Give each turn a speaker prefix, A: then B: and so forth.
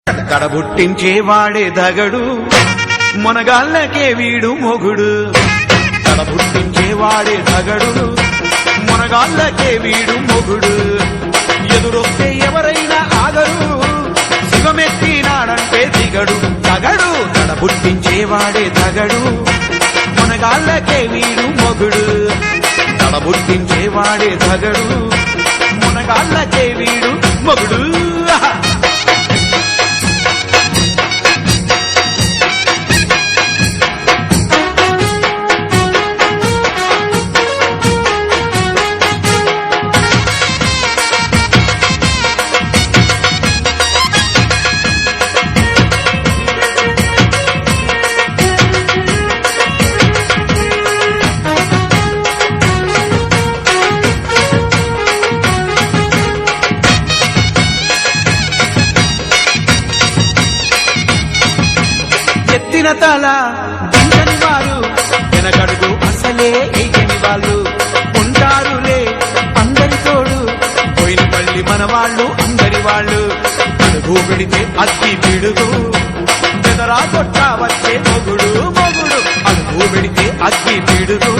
A: తడబుట్టించేవాడే దగడు మునగాళ్ళకే వీడు మొగుడు. తడబుట్టించేవాడే దగడు మునగాళ్ళకే వీడు మొగుడు. ఎదురొస్తే ఎవరైనా ఆగరు, శివమెత్తినాడంటే దిగడు. తగడు తడబుట్టించేవాడే దగడు మునగాళ్ళకే వీడు మొగుడు. తడబుట్టించేవాడే దగడు మునగాళ్ళకే వీడు మొగుడు. ఎత్తిన తల దించని వారు, వెనకడుగు అసలే ఎయ్యని వాళ్ళు ఉంటారులే అందరి తోడు. పోయిన పల్లి మన వాళ్ళు అందరి వాళ్ళు. అడుగు పెడితే అగ్గి పిడుగు, బెదరా కొట్టా వచ్చే మొగుడు మొగుడు. అడుగు పెడితే అగ్గి పిడుగు,